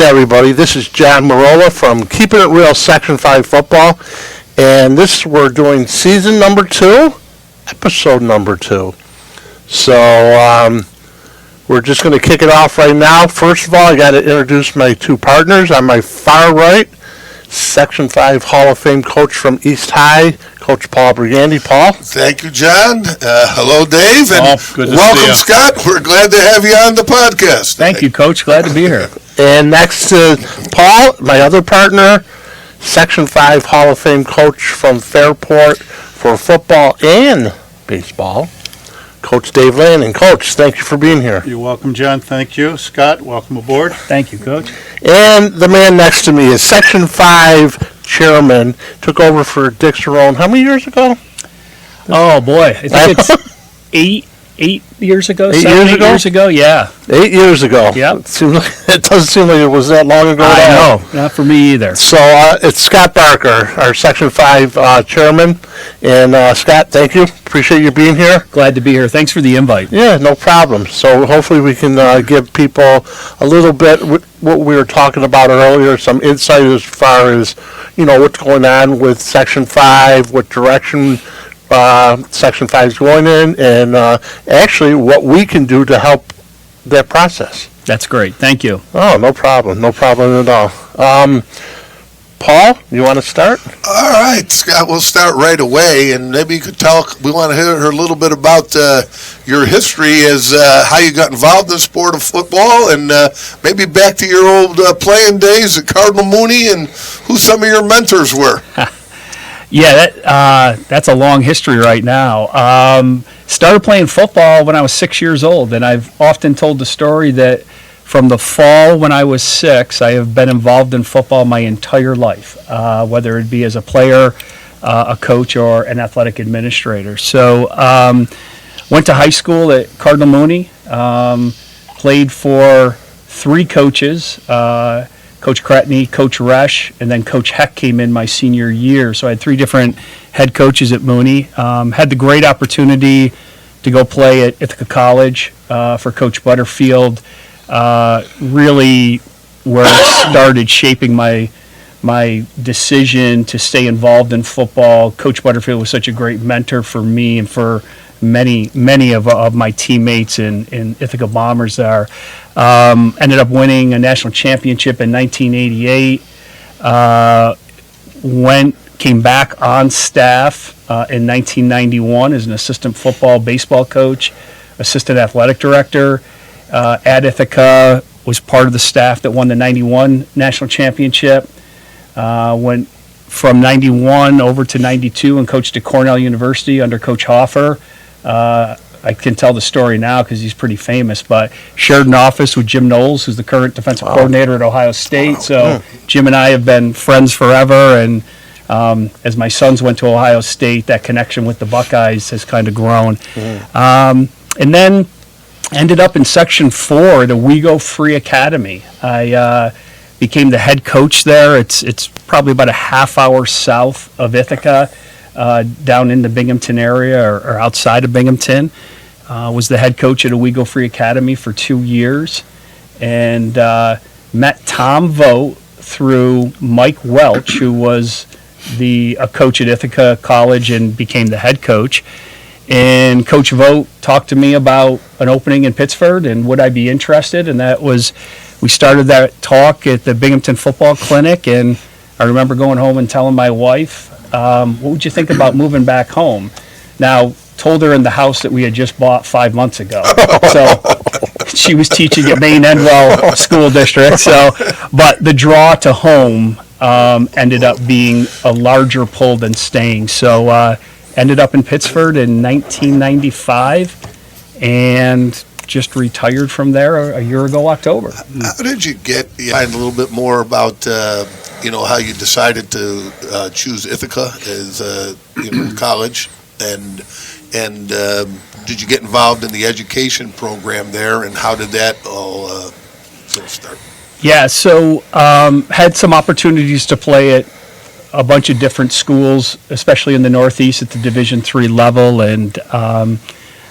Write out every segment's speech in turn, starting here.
everybody. This is John Marola from Keeping It Real Section 5 Football, and we're doing season number 2, episode number 2. So we're just going to kick it off right now. First of all, I got to introduce my two partners. On my far right, Section 5 Hall of Fame coach from East High, Coach Paul Brigandi. Paul. Thank you, John. Hello, Dave, and good to welcome, Scott. We're glad to have you on the podcast. Thank you, Coach. Glad to be here. And next to Paul, my other partner, Section 5 Hall of Fame coach from Fairport for football and baseball, Coach Dave Lanning. Coach, thank you for being here. You're welcome, John. Thank you. Scott, welcome aboard. Thank you, Coach. And the man next to me is Section 5 chairman, took over for Dick Cerrone how many years ago? Oh, boy. I think it's eight years ago. 8 years ago? Yeah. 8 years ago. Yep. It doesn't seem like it was that long ago I at all. know. Not for me either. So it's Scott Barker, our Section 5 chairman. And Scott, thank you. Appreciate you being here. Glad to be here. Thanks for the invite. Yeah, no problem. So hopefully we can give people a little bit what we were talking about earlier, some insight as far as, what's going on with Section 5, what direction Section 5 is going in, and actually what we can do to help that process. That's great. Thank you. Oh, no problem. No problem at all. Paul, you want to start? All right, Scott, we'll start right away, and maybe you could we want to hear a little bit about your history as how you got involved in the sport of football, and maybe back to your old playing days at Cardinal Mooney, and who some of your mentors were. Yeah, that's a long history right now. Started playing football when I was 6 years old, and I've often told the story that from the fall when I was 6, I have been involved in football my entire life, whether it be as a player, a coach, or an athletic administrator. So went to high school at Cardinal Mooney, played for 3 coaches, Coach Cretney, Coach Resch, and then Coach Heck came in my senior year. So I had 3 different head coaches at Mooney. Had the great opportunity to go play at Ithaca College for Coach Butterfield. Really where it started shaping my decision to stay involved in football. Coach Butterfield was such a great mentor for me and for many of my teammates in Ithaca Bombers there. Ended up winning a national championship in 1988. Came back on staff in 1991 as an assistant football, baseball coach, assistant athletic director at Ithaca. Was part of the staff that won the 91 national championship. Went from 91 over to 92 and coached at Cornell University under Coach Hoffer. I can tell the story now because he's pretty famous, but shared an office with Jim Knowles, who's the current defensive coordinator at Ohio State. So Jim and I have been friends forever, and as my sons went to Ohio State, that connection with the Buckeyes has kind of grown. And then ended up in Section 4 at Owego Free Academy. I became the head coach there. It's probably about a half hour south of Ithaca, down in the Binghamton area or outside of Binghamton. Was the head coach at Owego Free Academy for 2 years, and met Tom Vogt through Mike Welch, who was a coach at Ithaca College and became the head coach. And Coach Vogt talked to me about an opening in Pittsford and would I be interested, and we started that talk at the Binghamton Football Clinic, and I remember going home and telling my wife, what would you think about moving back home? Now, told her in the house that we had just bought 5 months ago. So she was teaching at Maine Endwell School District. So, but the draw to home ended up being a larger pull than staying. So ended up in Pittsford in 1995 and just retired from there a year ago, October. How did you find a little bit more about how you decided to choose Ithaca as college, and did you get involved in the education program there, and how did that all sort of start? Yeah, so had some opportunities to play at a bunch of different schools, especially in the Northeast at the Division III level, and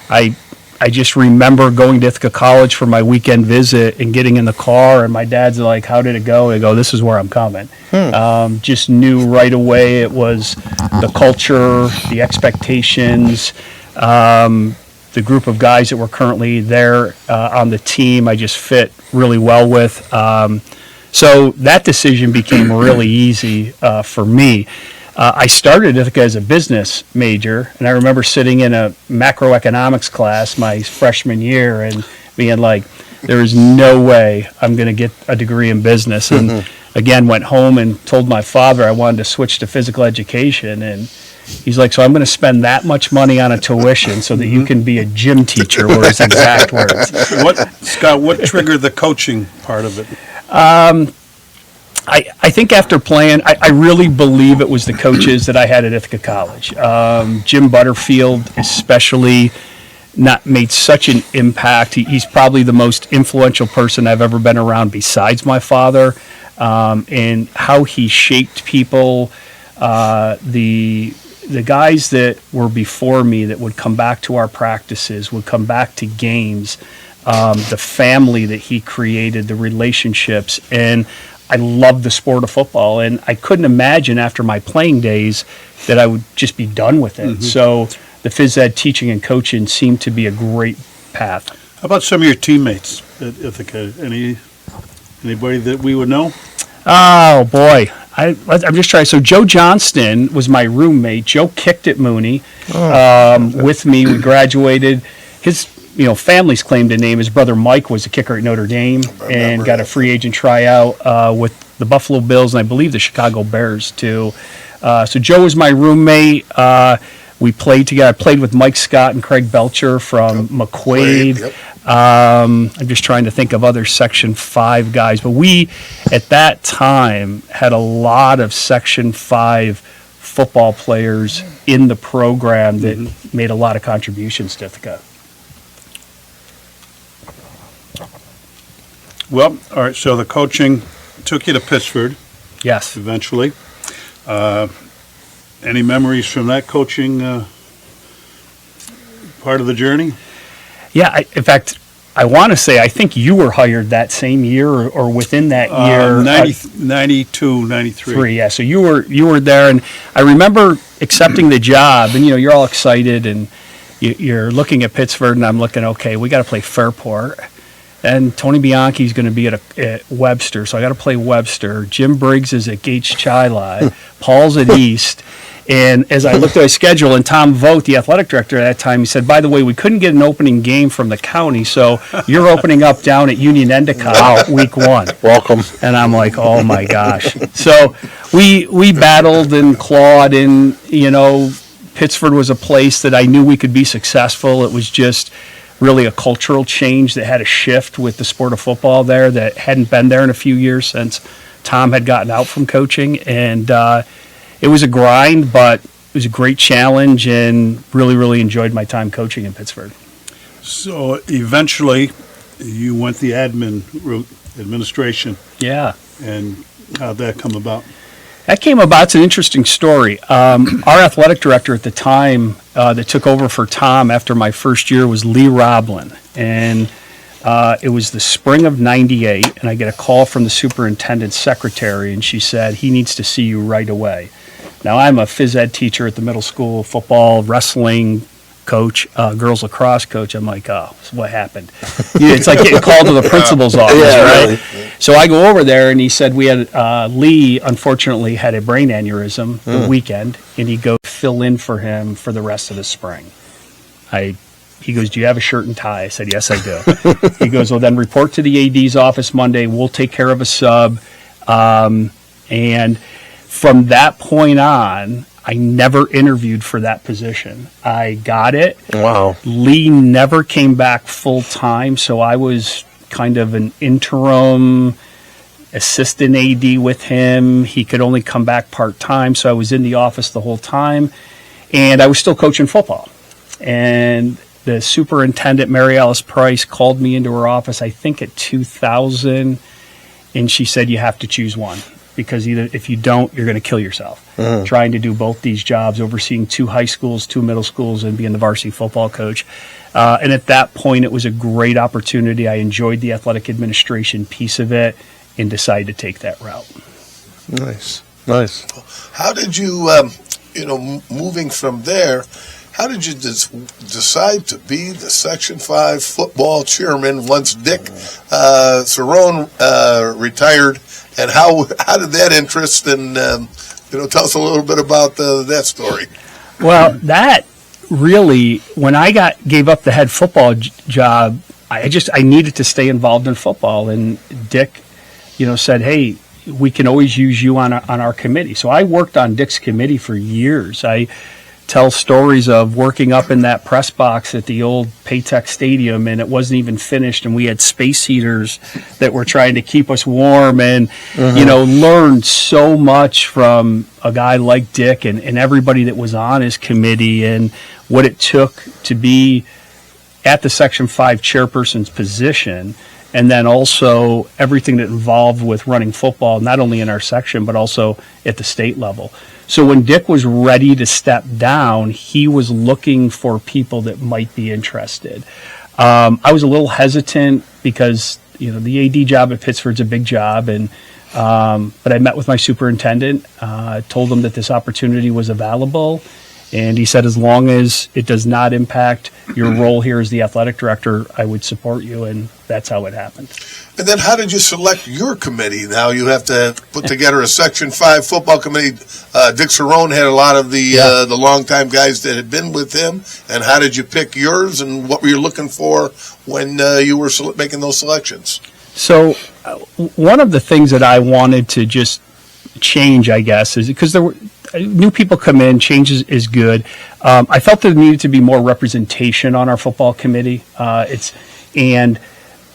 I I just remember going to Ithaca College for my weekend visit and getting in the car, and my dad's like, "How did it go?" I go, "This is where I'm coming." Just knew right away it was the culture, the expectations, the group of guys that were currently there on the team. I just fit really well with. So that decision became really easy for me. I started Ithaca as a business major, and I remember sitting in a macroeconomics class my freshman year and being like, there is no way I'm going to get a degree in business. And again, went home and told my father I wanted to switch to physical education. And he's like, so I'm going to spend that much money on a tuition so that you can be a gym teacher, were his exact words. Scott, what triggered the coaching part of it? I think after playing, I really believe it was the coaches that I had at Ithaca College. Jim Butterfield especially made such an impact. He's probably the most influential person I've ever been around besides my father, and how he shaped people. The guys that were before me that would come back to our practices, would come back to games, the family that he created, the relationships, and I loved the sport of football, and I couldn't imagine after my playing days that I would just be done with it. So the phys ed teaching and coaching seemed to be a great path. How about some of your teammates at Ithaca? Anybody that we would know? Oh, boy. I'm just trying. So Joe Johnston was my roommate. Joe kicked at Mooney with me. We graduated. His family's claim to name. His brother Mike was a kicker at Notre Dame and got a free agent tryout with the Buffalo Bills and I believe the Chicago Bears too. So Joe was my roommate. We played together. I played with Mike Scott and Craig Belcher from McQuaid. Yep. I'm just trying to think of other Section 5 guys. But we, at that time, had a lot of Section 5 football players in the program that made a lot of contributions to Ithaca. Well, all right, so the coaching took you to Pittsford Yes. eventually. Any memories from that coaching part of the journey? Yeah, in fact, I want to say I think you were hired that same year or within that year. 92, 93. Yeah, so you were there, and I remember accepting the job, and you're all excited, and you're looking at Pittsford, and I'm looking, okay, we got to play Fairport. And Tony Bianchi's going to be at Webster, so I got to play Webster. Jim Briggs is at Gates Chili. Paul's at East. And as I looked at my schedule, and Tom Vogt, the athletic director at that time, he said, by the way, we couldn't get an opening game from the county, so you're opening up down at Union Endicott week 1. Welcome. And I'm like, oh, my gosh. So we battled and clawed, and, Pittsford was a place that I knew we could be successful. It was just really a cultural change that had a shift with the sport of football there that hadn't been there in a few years since Tom had gotten out from coaching. And it was a grind, but it was a great challenge, and really, really enjoyed my time coaching in Pittsburgh. So eventually you went the admin route, administration, Yeah. and how'd that come about? That came about. It's an interesting story. Our athletic director at the time that took over for Tom after my first year was Lee Roblin. And it was the spring of '98, and I get a call from the superintendent's secretary, and she said, he needs to see you right away. Now, I'm a phys ed teacher at the middle school, football, wrestling coach, girls lacrosse coach. I'm like, oh, so what happened? It's like getting called to the principal's office, right? Really. So I go over there, and he said we had Lee, unfortunately, had a brain aneurysm the weekend, and he goes fill in for him for the rest of the spring. He goes, do you have a shirt and tie? I said, yes, I do. He goes, well, then report to the AD's office Monday. We'll take care of a sub. And from that point on, I never interviewed for that position. I got it. Wow. Lee never came back full time, so I was kind of an interim assistant AD with him. He could only come back part time, so I was in the office the whole time, and I was still coaching football. And the superintendent, Mary Alice Price, called me into her office, I think at 2000, and she said, you have to choose one. because either if you don't, you're going to kill yourself. Trying to do both these jobs, overseeing 2 high schools, 2 middle schools, and being the varsity football coach. And at that point, it was a great opportunity. I enjoyed the athletic administration piece of it and decided to take that route. Nice, nice. How did you, moving from there, how did you decide to be the Section 5 football chairman once Dick Cerrone retired? And how did that interest, and tell us a little bit about that story. Well, that really, when I gave up the head football job, I needed to stay involved in football. And Dick, said, hey, we can always use you on our committee. So I worked on Dick's committee for years. I tell stories of working up in that press box at the old Paytech Stadium, and it wasn't even finished, and we had space heaters that were trying to keep us warm, and learned so much from a guy like Dick and everybody that was on his committee, and what it took to be at the Section 5 chairperson's position, and then also everything that involved with running football, not only in our section, but also at the state level. So when Dick was ready to step down, he was looking for people that might be interested. I was a little hesitant because, the AD job at Pittsford's a big job, and but I met with my superintendent, told him that this opportunity was available, and he said, as long as it does not impact your role here as the athletic director, I would support you, and that's how it happened. And then how did you select your committee? Now you have to put together a Section 5 football committee. Dick Cerrone had a lot of the longtime guys that had been with him. And how did you pick yours, and what were you looking for when you were making those selections? So one of the things that I wanted to just change, I guess, is because there were new people come in, change is good. I felt there needed to be more representation on our football committee.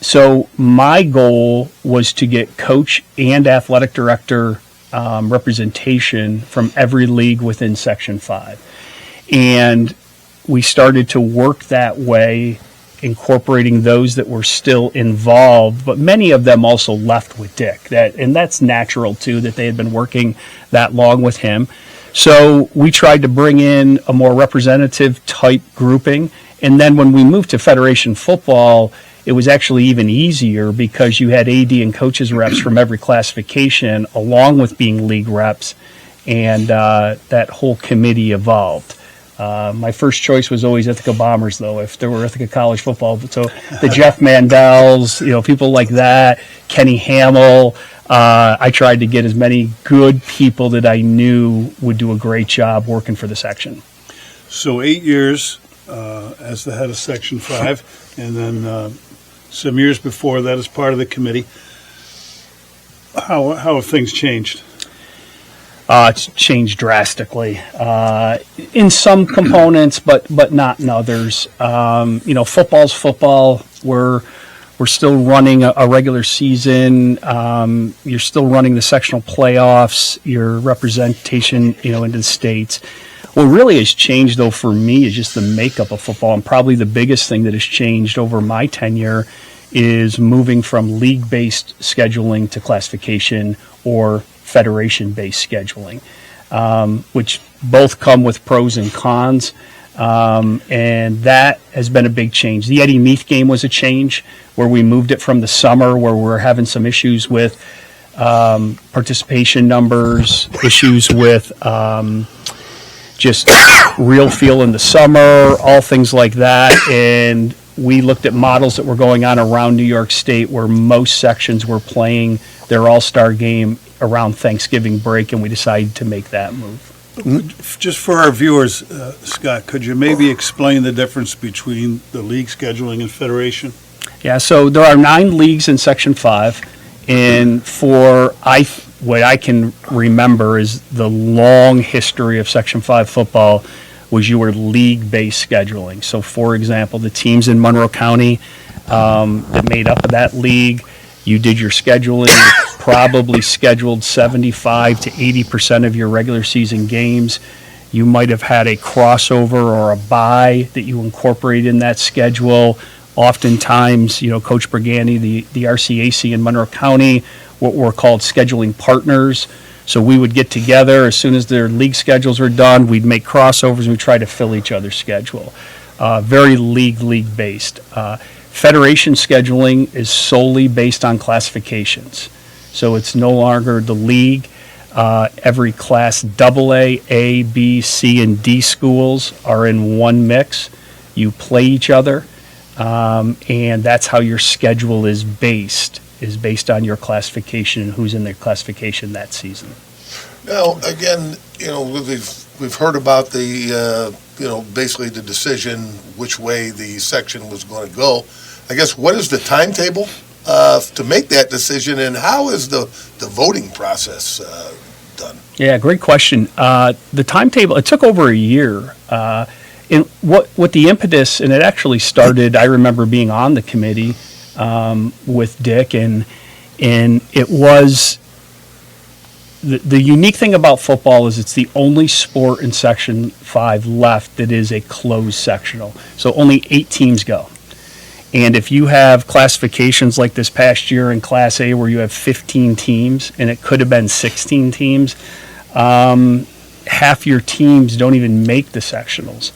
So my goal was to get coach and athletic director representation from every league within Section 5. And we started to work that way, incorporating those that were still involved, but many of them also left with Dick. And that's natural, too, that they had been working that long with him. So we tried to bring in a more representative type grouping. And then when we moved to Federation football, it was actually even easier because you had AD and coaches reps from every classification along with being league reps, and that whole committee evolved. My first choice was always Ithaca Bombers, though, if there were Ithaca College football. So the Jeff Mandels, people like that, Kenny Hamill. I tried to get as many good people that I knew would do a great job working for the section. So 8 years as the head of Section 5, and then some years before that as part of the committee. How have things changed? It's changed drastically in some components, but not in others. Football's football. We're still running a regular season. You're still running the sectional playoffs. Your representation, into the states. What really has changed, though, for me is just the makeup of football, and probably the biggest thing that has changed over my tenure is moving from league-based scheduling to classification or federation-based scheduling, which both come with pros and cons, and that has been a big change. The Eddie Meath game was a change where we moved it from the summer, where we're having some issues with participation numbers, issues with just real feel in the summer, all things like that. And we looked at models that were going on around New York State where most sections were playing their all-star game around Thanksgiving break, and we decided to make that move. Just for our viewers, Scott, could you maybe explain the difference between the league scheduling and federation? Yeah, so there are 9 leagues in Section 5, and what I can remember is the long history of Section 5 football was you were league-based scheduling. So, for example, the teams in Monroe County that made up of that league, you did your scheduling, probably scheduled 75 to 80% of your regular season games. You might have had a crossover or a bye that you incorporated in that schedule. Oftentimes, Coach Brigani, the RCAC in Monroe County, what were called scheduling partners. So we would get together as soon as their league schedules were done. We'd make crossovers and we'd try to fill each other's schedule. Very league based. Federation scheduling is solely based on classifications. So it's no longer the league. Every class AA, A, B, C, and D schools are in one mix. You play each other, and that's how your schedule is based on your classification and who's in their classification that season. Now, again, we've heard about the, basically the decision which way the section was going to go. I guess, what is the timetable to make that decision, and how is the voting process done? Yeah, great question. The timetable, it took over a year. And what the impetus, and it actually started, I remember being on the committee with Dick, and it was, the unique thing about football is it's the only sport in Section 5 left that is a closed sectional. So only 8 teams go. And if you have classifications like this past year in Class A where you have 15 teams, and it could have been 16 teams, half your teams don't even make the sectionals.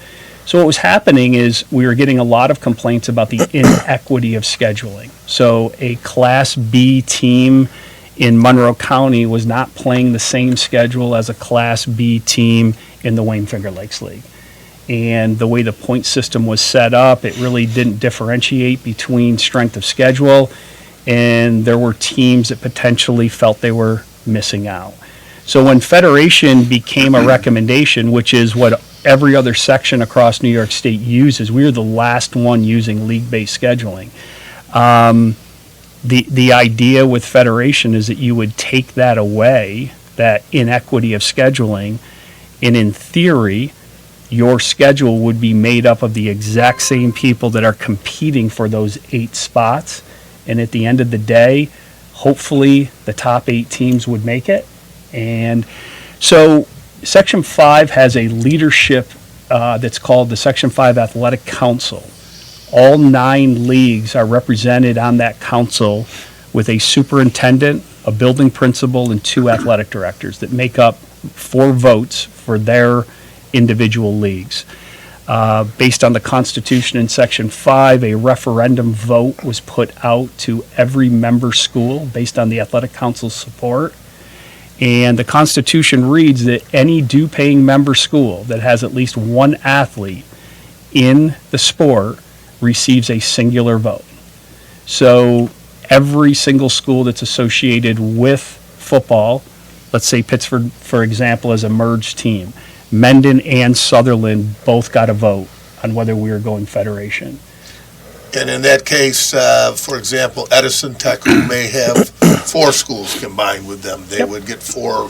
So what was happening is we were getting a lot of complaints about the inequity of scheduling. So a Class B team in Monroe County was not playing the same schedule as a Class B team in the Wayne Finger Lakes League. And the way the point system was set up, it really didn't differentiate between strength of schedule, and there were teams that potentially felt they were missing out. So when Federation became a recommendation, which is what every other section across New York State uses, we were the last one using league-based scheduling. The idea with Federation is that you would take that away, that inequity of scheduling, and in theory, your schedule would be made up of the exact same people that are competing for those 8 spots. And at the end of the day, hopefully the top 8 teams would make it. And so Section 5 has a leadership that's called the Section 5 Athletic Council. All 9 leagues are represented on that council with a superintendent, a building principal, and 2 athletic directors that make up 4 votes for their individual leagues. Based on the Constitution in Section 5, a referendum vote was put out to every member school based on the Athletic Council's support. And the Constitution reads that any due-paying member school that has at least 1 athlete in the sport receives a singular vote. So every single school that's associated with football, let's say Pittsford, for example, as a merged team, Mendon and Sutherland both got a vote on whether we were going Federation. And in that case, for example, Edison Tech, who may have 4 schools combined with them, they would get 4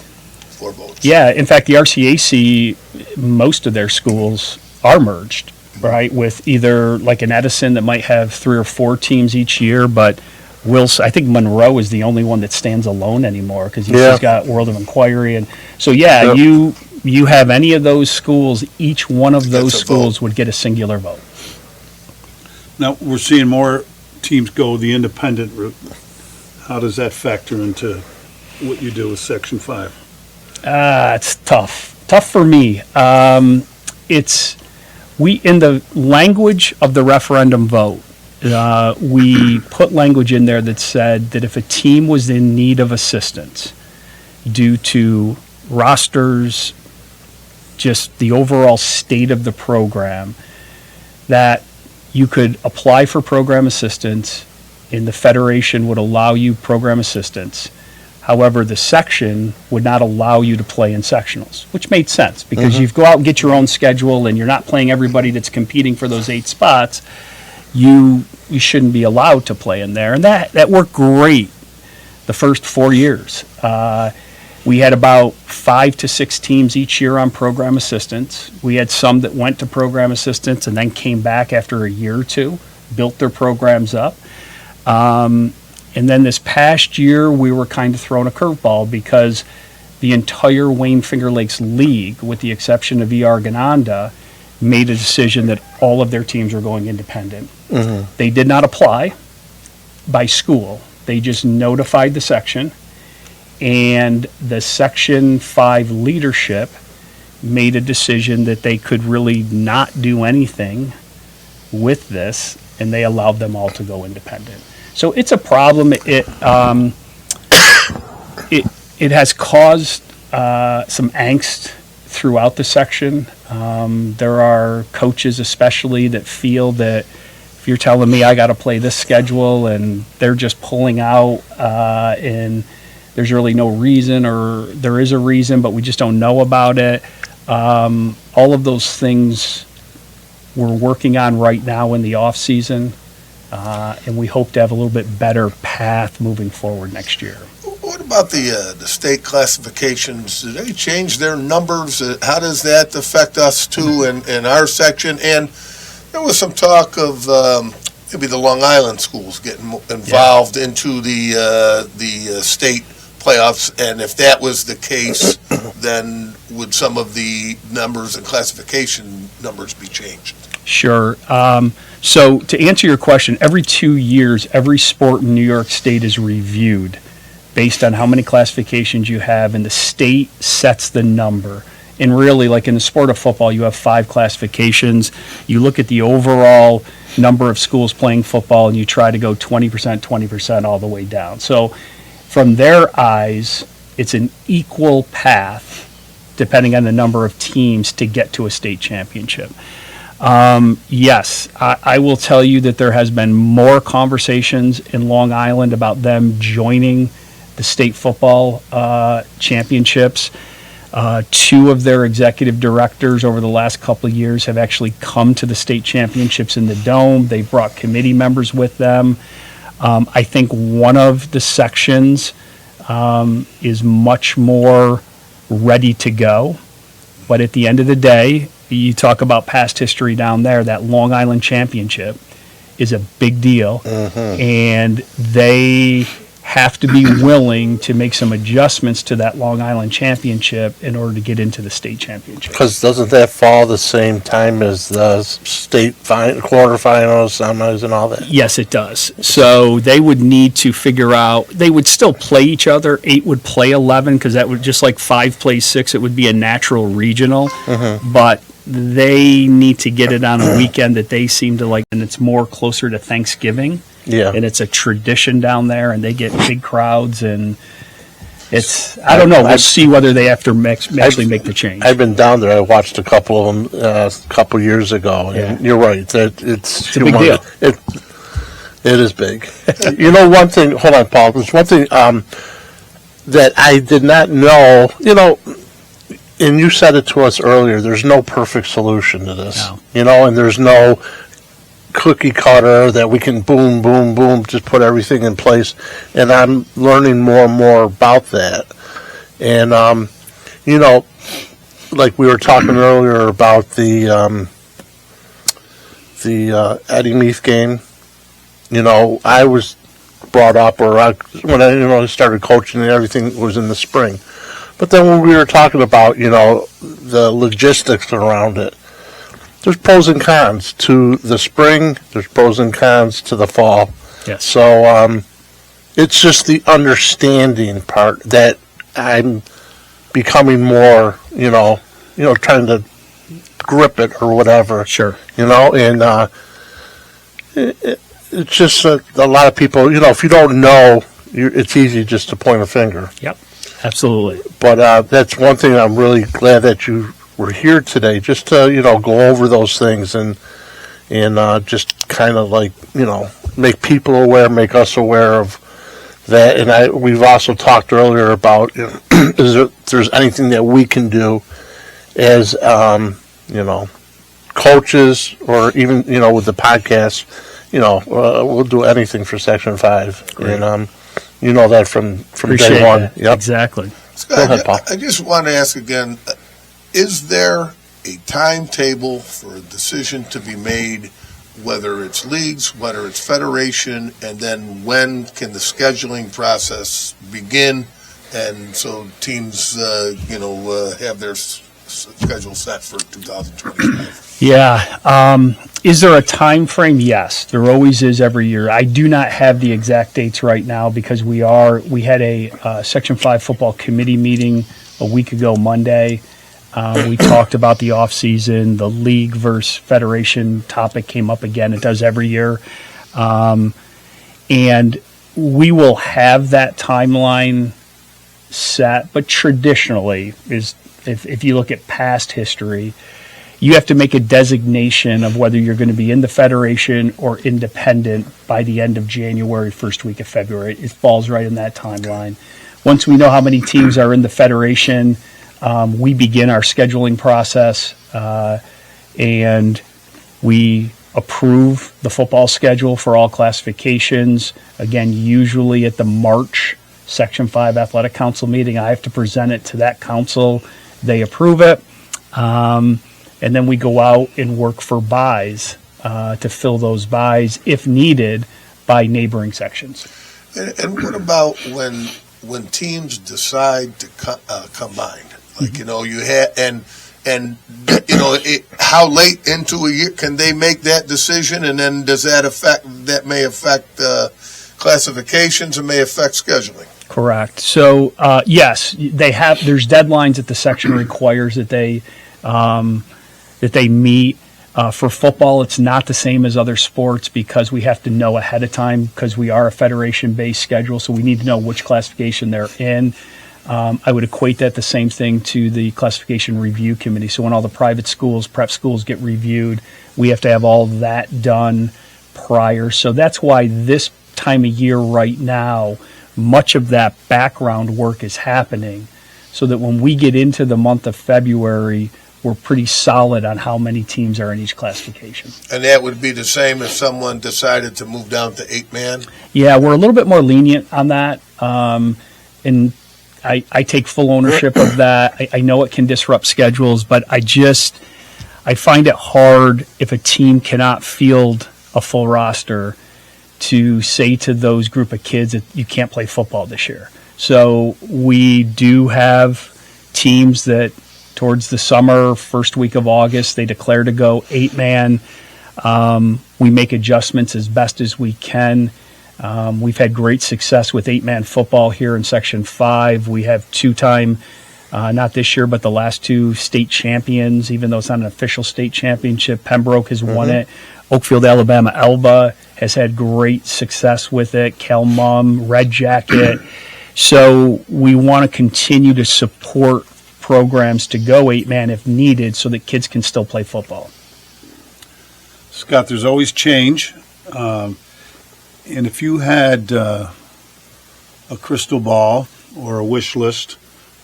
votes. Yeah, in fact, the RCAC, most of their schools are merged, right, with either like an Edison that might have 3 or 4 teams each year, but I think Monroe is the only one that stands alone anymore because he's just got World of Inquiry. And so, you have any of those schools, each one of those schools would get a singular vote. Now, we're seeing more teams go the independent route. How does that factor into what you do with Section 5? It's tough. Tough for me. In the language of the referendum vote, we put language in there that said that if a team was in need of assistance due to rosters, just the overall state of the program, that you could apply for program assistance and the Federation would allow you program assistance. However, the section would not allow you to play in sectionals, which made sense because you go out and get your own schedule and you're not playing everybody that's competing for those 8 spots. You shouldn't be allowed to play in there. And that worked great the first 4 years. We had about 5 to 6 teams each year on program assistance. We had some that went to program assistance and then came back after a year or 2, built their programs up. And then this past year, we were kind of thrown a curveball because the entire Wayne Finger Lakes League, with the exception of ER Gananda, made a decision that all of their teams were going independent. They did not apply by school. They just notified the section, and the Section 5 leadership made a decision that they could really not do anything with this, and they allowed them all to go independent. So it's a problem. It has caused some angst throughout the section. There are coaches especially that feel that if you're telling me I got to play this schedule and they're just pulling out and there's really no reason, or there is a reason but we just don't know about it. All of those things we're working on right now in the off season, and we hope to have a little bit better path moving forward next year. What about the state classifications? Do they change their numbers? How does that affect us too in our section? And there was some talk of maybe the Long Island schools getting involved into the state playoffs, and if that was the case, then would some of the numbers and classification numbers be changed? Sure. So to answer your question, every 2 years, every sport in New York State is reviewed based on how many classifications you have, and the state sets the number. And really, like in the sport of football, you have 5 classifications. You look at the overall number of schools playing football, and you try to go 20% all the way down. So from their eyes, it's an equal path, depending on the number of teams, to get to a state championship. Yes, I will tell you that there has been more conversations in Long Island about them joining the state football championships. 2 of their executive directors over the last couple of years have actually come to the state championships in the Dome. They've brought committee members with them. I think one of the sections is much more ready to go. But at the end of the day, you talk about past history down there, that Long Island championship is a big deal. And they have to be willing to make some adjustments to that Long Island championship in order to get into the state championship. Because doesn't that fall the same time as the state quarterfinals, semis, and all that? Yes, it does. So they would need to figure out, they would still play each other. 8 would play 11, because that would, just like 5 plays 6, it would be a natural regional. But they need to get it on a weekend that they seem to like, and it's more closer to Thanksgiving. Yeah. And it's a tradition down there, and they get big crowds, and it's, I don't know, we'll see whether they have to actually make the change. I've been down there. I watched a couple of them a couple years ago, and you're right. It's a big deal. It is big. You know, one thing, hold on, Paul, there's one thing that I did not know, you know, and you said it to us earlier, there's no perfect solution to this. No. You know, and there's no cookie cutter that we can boom, boom, boom, just put everything in place. And I'm learning more and more about that. And, you know, like we were talking earlier about the Eddie Meath game, you know, I was brought up, when I started coaching and everything was in the spring. But then when we were talking about, you know, the logistics around it, there's pros and cons to the spring. There's pros and cons to the fall. Yes. So it's just the understanding part that I'm becoming more, you know, trying to grip it or whatever. Sure. You know, and it's just a lot of people, you know, if you don't know, it's easy just to point a finger. Yep. Absolutely. But that's one thing I'm really glad that you were here today, just to, you know, go over those things and just kind of like, you know, make people aware, make us aware of that. And we've also talked earlier about, you know, if there's anything that we can do as, you know, coaches, or even, you know, with the podcast, you know, we'll do anything for Section 5. Great. And you know that from Appreciate day one. that. Yep. Exactly. Scott, Go ahead, Paul. I just want to ask again, is there a timetable for a decision to be made, whether it's leagues, whether it's federation, and then when can the scheduling process begin, and so teams, have their schedule set for 2025? Yeah. Is there a time frame? Yes, there always is every year. I do not have the exact dates right now because we had a Section 5 football committee meeting a week ago Monday. We talked about the offseason. The league versus federation topic came up again. It does every year. And we will have that timeline set, but traditionally is if you look at past history, you have to make a designation of whether you're going to be in the federation or independent by the end of January, first week of February. It falls right in that timeline. Once we know how many teams are in the federation, we begin our scheduling process, and we approve the football schedule for all classifications. Again, usually at the March Section 5 Athletic Council meeting, I have to present it to that council. They approve it. And then we go out and work for buys to fill those buys, if needed, by neighboring sections. And what about when teams decide to combine? Like, you know, you had and you know, how late into a year can they make that decision? And then does that may affect classifications and may affect scheduling? Correct. So yes, there's deadlines that the section requires that they meet. For football, it's not the same as other sports because we have to know ahead of time because we are a federation-based schedule, so we need to know which classification they're in. I would equate that the same thing to the classification review committee. So when all the private schools, prep schools get reviewed, we have to have all that done prior. So that's why this time of year right now, much of that background work is happening so that when we get into the month of February, we're pretty solid on how many teams are in each classification. And that would be the same if someone decided to move down to 8-man? Yeah, we're a little bit more lenient on that. And I take full ownership of that. I know it can disrupt schedules, but I find it hard if a team cannot field a full roster to say to those group of kids that you can't play football this year. So we do have teams that towards the summer, first week of August, they declare to go 8-man. We make adjustments as best as we can. We've had great success with 8-man football here in Section 5. We have two-time, not this year, but the last two state champions, even though it's not an official state championship. Pembroke has won it. Oakfield, Alabama, Elba has had great success with it. Kelmum, Red Jacket. So we want to continue to support programs to go 8-man if needed so that kids can still play football. Scott, there's always change. And if you had a crystal ball or a wish list,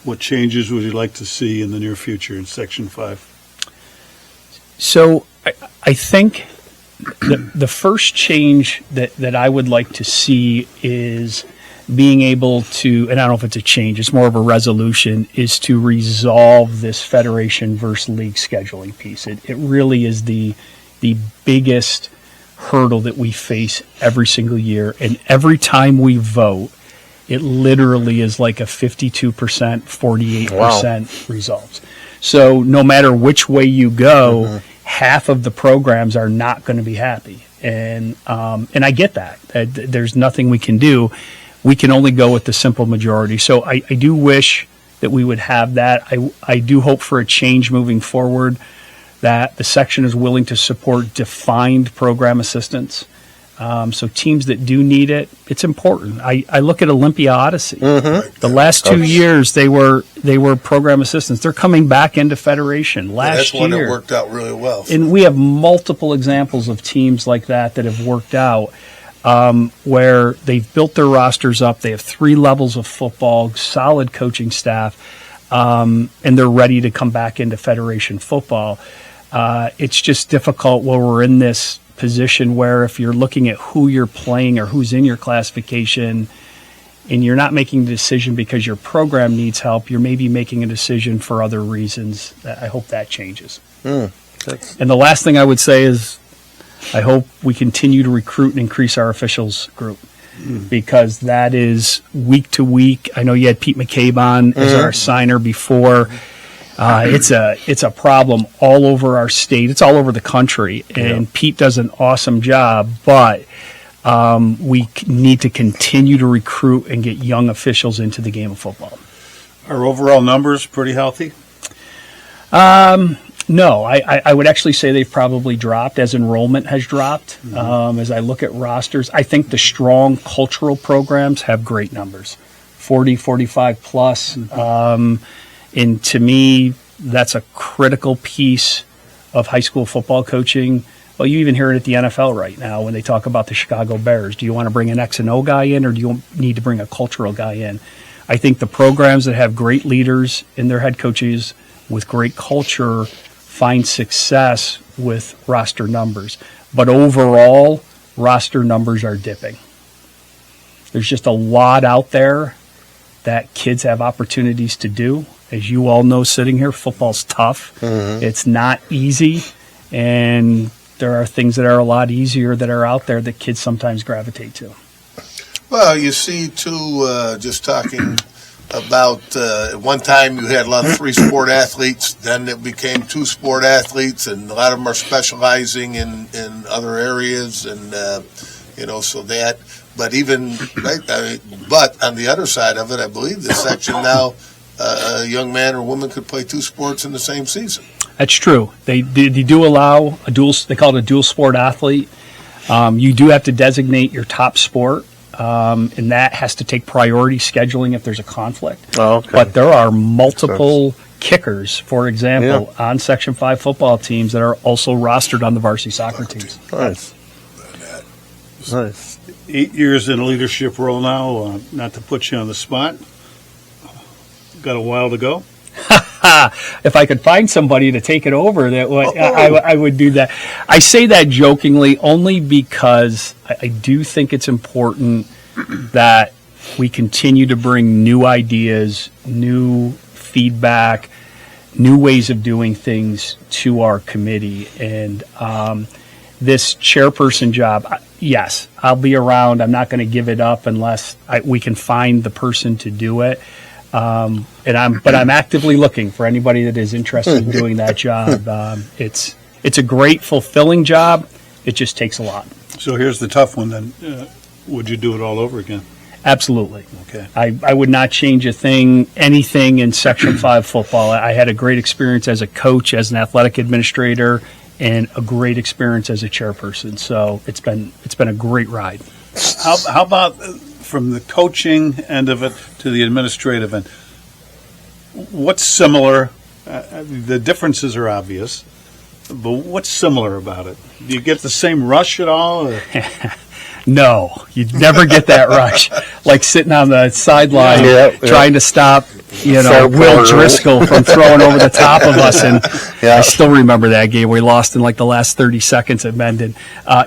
what changes would you like to see in the near future in Section 5? So I think the first change that I would like to see is being able to, and I don't know if it's a change, it's more of a resolution, is to resolve this federation versus league scheduling piece. It really is the biggest hurdle that we face every single year. And every time we vote, it literally is like a 52%, 48% results. So no matter which way you go, half of the programs are not going to be happy. And I get that. There's nothing we can do. We can only go with the simple majority. So I do wish that we would have that. I do hope for a change moving forward, that the section is willing to support defined program assistance. So teams that do need it, it's important. I look at Olympia Odyssey. The last 2 years, they were program assistants. They're coming back into Federation last year. That's one that worked out really well. And we have multiple examples of teams like that have worked out, where they've built their rosters up. They have 3 levels of football, solid coaching staff, and they're ready to come back into Federation football. It's just difficult where we're in this position where if you're looking at who you're playing or who's in your classification and you're not making a decision because your program needs help, you're maybe making a decision for other reasons. I hope that changes. And the last thing I would say is I hope we continue to recruit and increase our officials group because that is week to week. I know you had Pete McCabe on as our signer before. It's a problem all over our state. It's all over the country, and Pete does an awesome job. But need to continue to recruit and get young officials into the game of football. Are overall numbers pretty healthy? No, I would actually say they've probably dropped as enrollment has dropped. As I look at rosters, I think the strong cultural programs have great numbers, 40, 45 plus. And to me, that's a critical piece of high school football coaching. Well, you even hear it at the NFL right now when they talk about the Chicago Bears. Do you want to bring an X and O guy in, or do you need to bring a cultural guy in? I think the programs that have great leaders in their head coaches with great culture find success with roster numbers. But overall, roster numbers are dipping. There's just a lot out there that kids have opportunities to do. As you all know, sitting here, football's tough. It's not easy, and there are things that are a lot easier that are out there that kids sometimes gravitate to. Well, you see, too, just talking about at one time you had a lot of three-sport athletes, then it became two-sport athletes, and a lot of them are specializing in other areas, and, so that. But even, right, but on the other side of it, I believe the section now, a young man or woman could play two sports in the same season. That's true. They do allow a dual. They call it a dual sport athlete. You do have to designate your top sport, and that has to take priority scheduling if there's a conflict. Oh, okay. But there are multiple kickers, for example, on Section 5 football teams that are also rostered on the varsity soccer teams. Nice. Nice. 8 years in a leadership role now, not to put you on the spot. Got a while to go. If I could find somebody to take it over, I would do that. I say that jokingly only because I do think it's important that we continue to bring new ideas, new feedback, new ways of doing things to our committee. And this chairperson job, yes, I'll be around. I'm not going to give it up unless we can find the person to do it. But I'm actively looking for anybody that is interested in doing that job. It's a great, fulfilling job. It just takes a lot. So here's the tough one then. Would you do it all over again? Absolutely. Okay. I would not change anything in Section 5 football. I had a great experience as a coach, as an athletic administrator, and a great experience as a chairperson. So it's been a great ride. How about from the coaching end of it to the administrative end? What's similar? The differences are obvious, but what's similar about it? Do you get the same rush at all? Or? No, you'd never get that rush. Like sitting on the sideline trying to stop, Will Driscoll from throwing over the top of us. And I still remember that game where we lost in like the last 30 seconds at Mendon.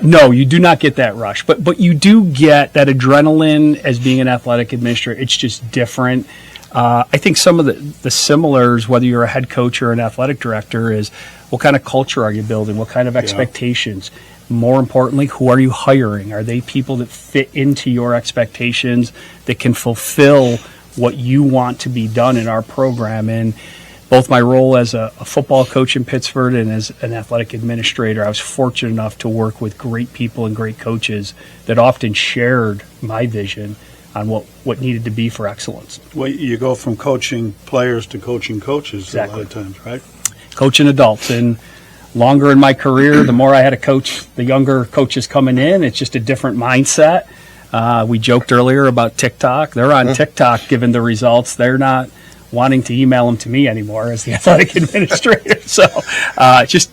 No, you do not get that rush. But you do get that adrenaline as being an athletic administrator. It's just different. I think some of the similars, whether you're a head coach or an athletic director, is what kind of culture are you building? What kind of expectations? More importantly, who are you hiring? Are they people that fit into your expectations, that can fulfill what you want to be done in our program? And both my role as a football coach in Pittsford and as an athletic administrator, I was fortunate enough to work with great people and great coaches that often shared my vision on what needed to be for excellence. Well, you go from coaching players to coaching coaches Exactly. a lot of times, right? Coaching adults. And longer in my career, the more I had to coach the younger coaches coming in. It's just a different mindset. We joked earlier about TikTok. They're on TikTok giving the results. They're not wanting to email them to me anymore as the athletic administrator. So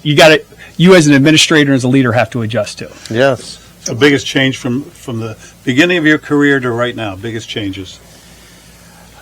you as an administrator and as a leader have to adjust to. Yes. The biggest change from the beginning of your career to right now, biggest changes?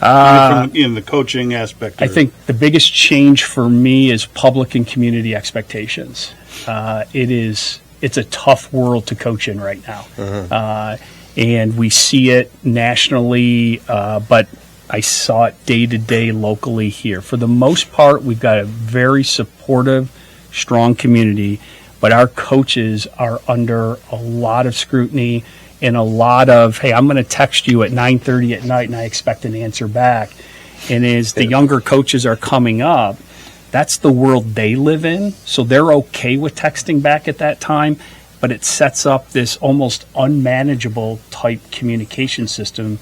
In the coaching aspect? I think the biggest change for me is public and community expectations. It's a tough world to coach in right now. And we see it nationally, but I saw it day to day locally here. For the most part, we've got a very supportive, strong community, but our coaches are under a lot of scrutiny and a lot of, hey, I'm going to text you at 9:30 at night and I expect an answer back. And as the younger coaches are coming up, that's the world they live in. So they're okay with texting back at that time, but it sets up this almost unmanageable type communication system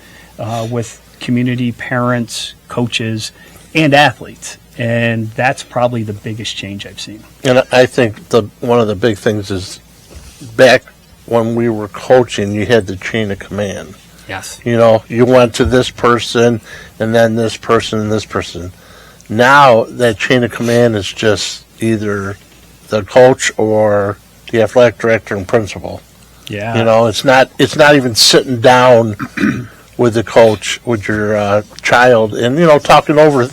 with community, parents, coaches, and athletes. And that's probably the biggest change I've seen. And I think one of the big things is back when we were coaching, you had the chain of command. Yes. You know, you went to this person and then this person and this person. Now that chain of command is just either the coach or the athletic director and principal. Yeah. You know, it's not even sitting down with the coach, with your child, and talking over,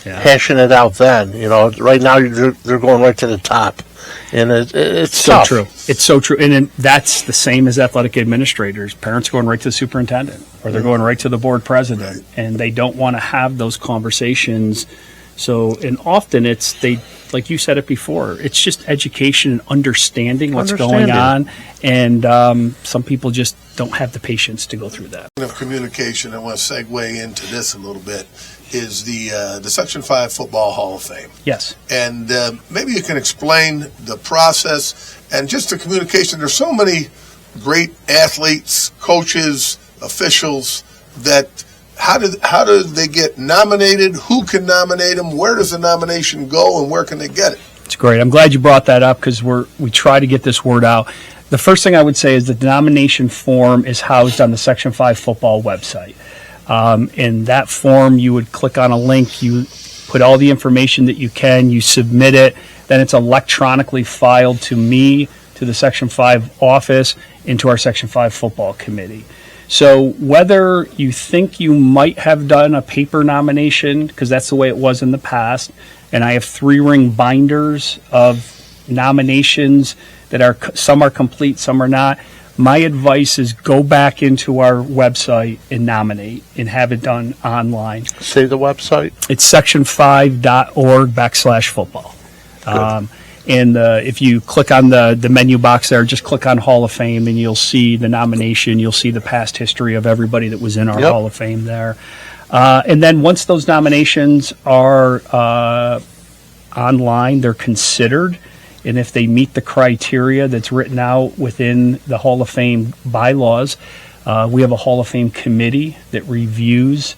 hashing it out. Then right now they're going right to the top, and it's so tough. true. It's so true, and that's the same as athletic administrators. Parents going right to the superintendent, or they're going right to the board president, and they don't want to have those conversations. So, and often like you said it before, it's just education and understanding what's going on, and some people just don't have the patience to go through that. Of communication, I want to segue into this a little bit, is the Section 5 Football Hall of Fame. Yes. And maybe you can explain the process and just the communication. There's so many great athletes, coaches, officials that how do they get nominated? Who can nominate them? Where does the nomination go, and where can they get it? It's great. I'm glad you brought that up because we try to get this word out. The first thing I would say is the nomination form is housed on the Section 5 football website. In that form, you would click on a link, you put all the information that you can, you submit it, then it's electronically filed to me, to the Section 5 office, into our Section 5 football committee. So whether you think you might have done a paper nomination, because that's the way it was in the past, and I have 3-ring binders of nominations that are, some are complete, some are not. My advice is go back into our website and nominate and have it done online. Say the website. It's section5.org/football. And if you click on the menu box there, just click on Hall of Fame and you'll see the nomination. You'll see the past history of everybody that was in our Hall of Fame there. And then once those nominations are online, they're considered. And if they meet the criteria that's written out within the Hall of Fame bylaws, we have a Hall of Fame committee that reviews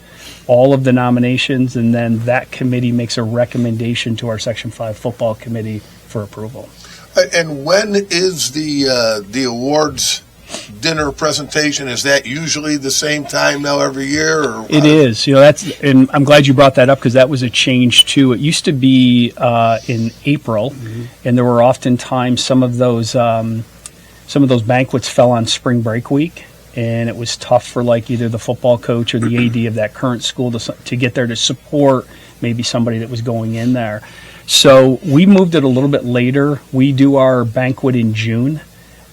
all of the nominations, and then that committee makes a recommendation to our Section 5 football committee for approval. And when is the awards dinner presentation? Is that usually the same time now every year? Or it is. And I'm glad you brought that up because that was a change too. It used to be in April, and there were oftentimes some of those banquets fell on spring break week. And it was tough for like either the football coach or the AD of that current school to get there to support maybe somebody that was going in there. So we moved it a little bit later. We do our banquet in June.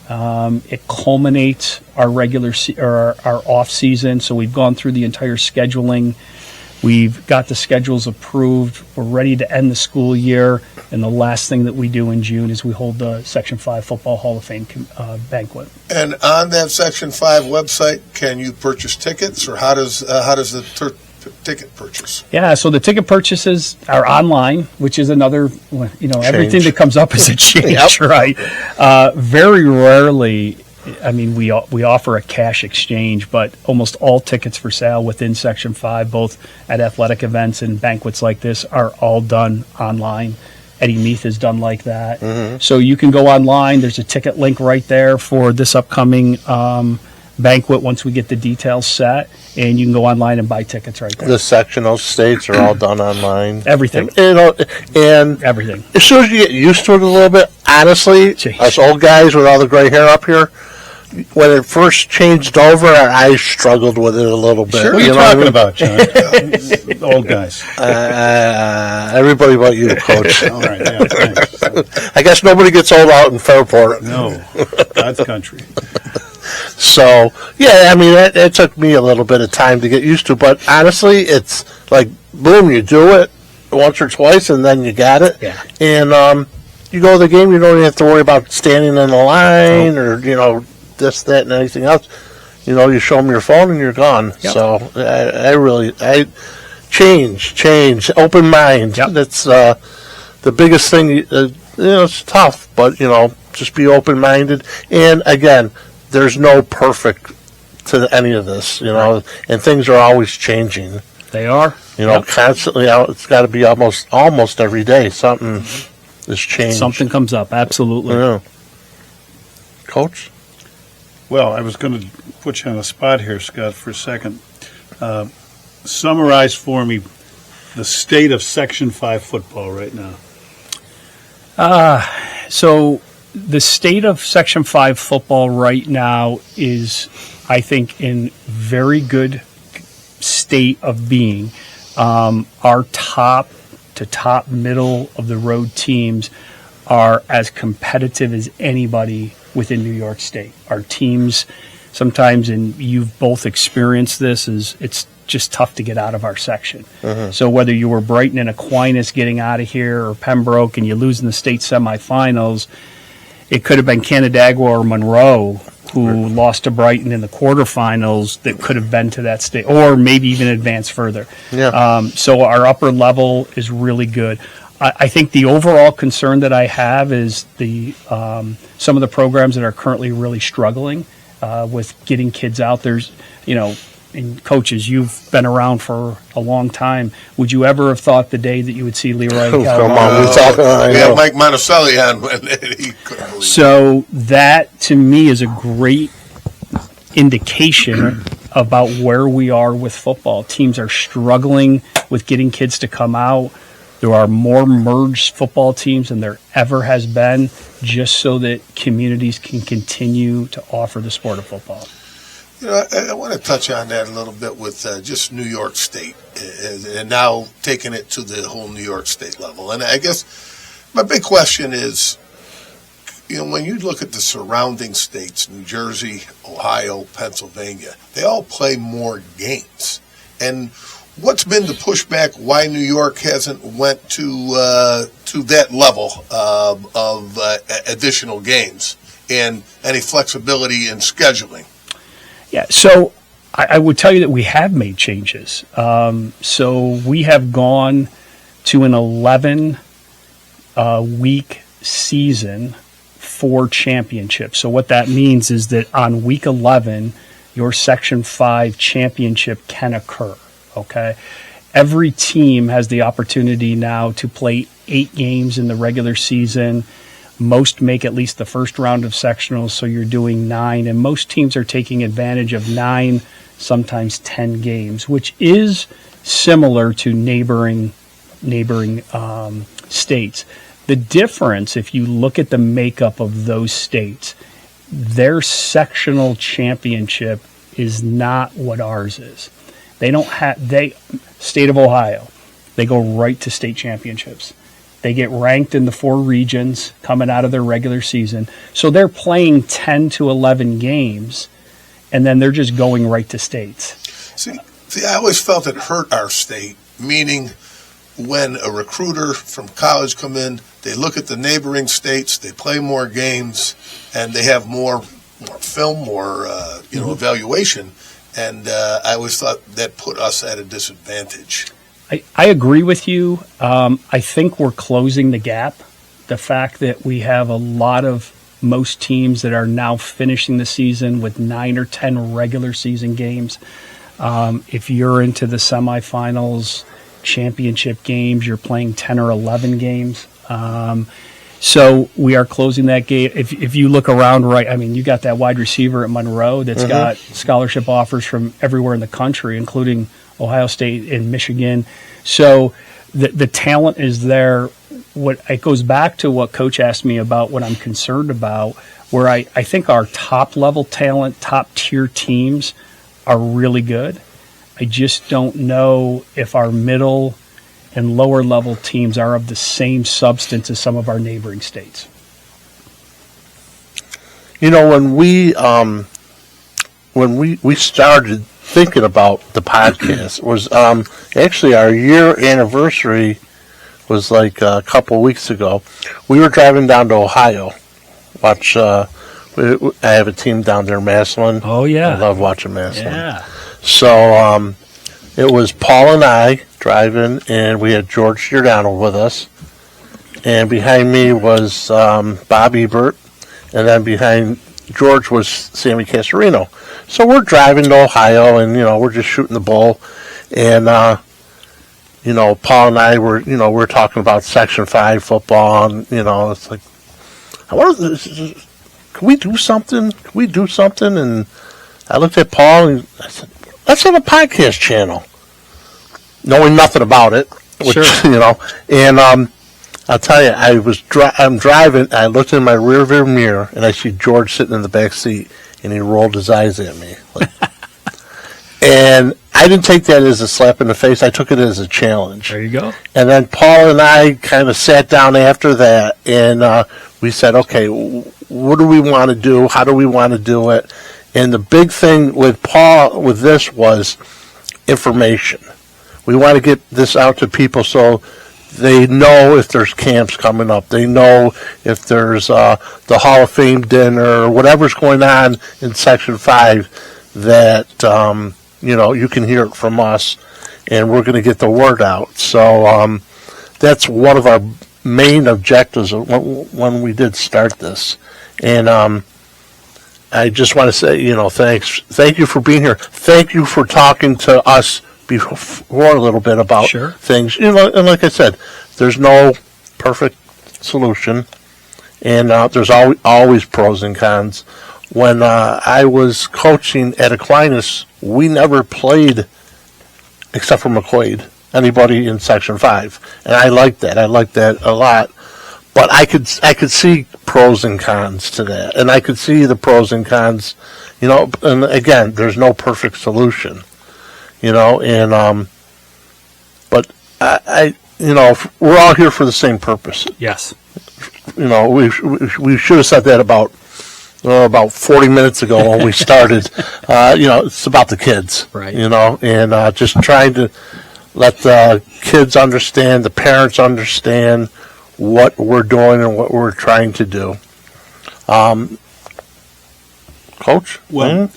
It culminates our regular or our off season. So we've gone through the entire scheduling. We've got the schedules approved. We're ready to end the school year. And the last thing that we do in June is we hold the Section 5 Football Hall of Fame banquet. And on that Section 5 website, can you purchase tickets, or how does the ticket purchase? Yeah, so the ticket purchases are online, which is another, everything that comes up is a change, right? Very rarely, we offer a cash exchange, but almost all tickets for sale within Section 5, both at athletic events and banquets like this, are all done online. Eddie Meath is done like that. Mm-hmm. So you can go online. There's a ticket link right there for this upcoming banquet once we get the details set, and you can go online and buy tickets right there. The sectional states are all done online. Everything. And everything. As soon as you get used to it a little bit, honestly, us old guys with all the gray hair up here, when it first changed over, I struggled with it a little bit. Sure. What are you talking about, John? Old guys. Everybody but you, Coach. All right, yeah, thanks. I guess nobody gets old out in Fairport. No, God's country. So, yeah, it took me a little bit of time to get used to, but honestly, it's like, boom, you do it once or twice, and then you got it. Yeah. And you go to the game, you don't even have to worry about standing in the line or, this, that, and anything else. You show them your phone and you're gone. Yep. So I change, open mind. Yep. That's the biggest thing, it's tough, but, just be open-minded. And, again, there's no perfect to any of this, and things are always changing. They are. Constantly out. It's got to be almost every day. Something is changed. Something comes up, absolutely. Yeah. Coach? Well, I was going to put you on the spot here, Scott, for a second. Summarize for me the state of Section 5 football right now. So the state of Section 5 football right now is, I think, in very good state of being. Our top to top middle of the road teams are as competitive as anybody within New York State. Our teams sometimes, and you've both experienced this, is it's just tough to get out of our section. So whether you were Brighton and Aquinas getting out of here, or Pembroke and you lose in the state semifinals, it could have been Canandaigua or Monroe who lost to Brighton in the quarterfinals that could have been to that state, or maybe even advanced further. Yeah. So our upper level is really good. I think the overall concern that I have is the some of the programs that are currently really struggling with getting kids out. There's, and coaches, you've been around for a long time. Would you ever have thought the day that you would see Leroy? Come on, we talking. We had Mike Monticelli on when he couldn't believe it. So that, to me, is a great indication about where we are with football. Teams are struggling with getting kids to come out. There are more merged football teams than there ever has been, just so that communities can continue to offer the sport of football. I want to touch on that a little bit with just New York State and now taking it to the whole New York State level. And I guess my big question is, when you look at the surrounding states, New Jersey, Ohio, Pennsylvania, they all play more games. And what's been the pushback why New York hasn't went to that level of additional games and any flexibility in scheduling? Yeah, so I would tell you that we have made changes. So we have gone to an 11-week season for championships. So what that means is that on week 11, your Section 5 championship can occur, okay? Every team has the opportunity now to play 8 games in the regular season. Most make at least the first round of sectionals, so you're doing 9, and most teams are taking advantage of 9, sometimes 10 games, which is similar to neighboring states. The difference, if you look at the makeup of those states, their sectional championship is not what ours is. They don't have, state of Ohio, they go right to state championships. They get ranked in the 4 regions coming out of their regular season. So they're playing 10 to 11 games, and then they're just going right to states. See, I always felt it hurt our state, meaning when a recruiter from college come in, they look at the neighboring states, they play more games, and they have more film, more evaluation. And I always thought that put us at a disadvantage. I agree with you. I think we're closing the gap. The fact that we have most teams that are now finishing the season with 9 or 10 regular season games. If you're into the semifinals, championship games, you're playing 10 or 11 games. So we are closing that gate. If you look around, you got that wide receiver at Monroe that's got scholarship offers from everywhere in the country, including Ohio State and Michigan. So the talent is there. It goes back to what Coach asked me about what I'm concerned about, where I think our top-level talent, top-tier teams are really good. I just don't know if our middle and lower-level teams are of the same substance as some of our neighboring states. When we started thinking about the podcast was actually our year anniversary was like a couple weeks ago. We were driving down to Ohio. I have a team down there, Massillon. Oh, yeah. I love watching Massillon. Yeah. So it was Paul and I driving, and we had George Giordano with us. and behind me was Bob Ebert, and then behind George was Sammy Casarino. So we're driving to Ohio, and we're just shooting the bull, and Paul and I we're talking about Section 5 football, and it's like, I wonder, can we do something? Can we do something? And I looked at Paul and I said, let's have a podcast channel, knowing nothing about it. Which, Sure. And I'll tell you, I'm driving. I looked in my rearview mirror and I see George sitting in the back seat, and he rolled his eyes at me. And I didn't take that as a slap in the face. I took it as a challenge. There you go. And then Paul and I kind of sat down after that, and we said, okay, what do we want to do? How do we want to do it? And the big thing with Paul with this was information. We want to get this out to people so they know if there's camps coming up. They know if there's the Hall of Fame dinner or whatever's going on in Section 5 that, you can hear it from us, and we're going to get the word out. So that's one of our main objectives when we did start this. And I just want to say, thanks. Thank you for being here. Thank you for talking to us before a little bit about Sure. things. And like I said, there's no perfect solution, and there's always pros and cons. When I was coaching at Aquinas, we never played, except for McQuaid, anybody in Section 5. And I liked that. I liked that a lot. But I could see pros and cons to that. And I could see the pros and cons, and again, there's no perfect solution, but we're all here for the same purpose. Yes. We should have said that about 40 minutes ago when we started. It's about the kids, Right. And just trying to let the kids understand, the parents understand what we're doing and what we're trying to do. Coach? Well,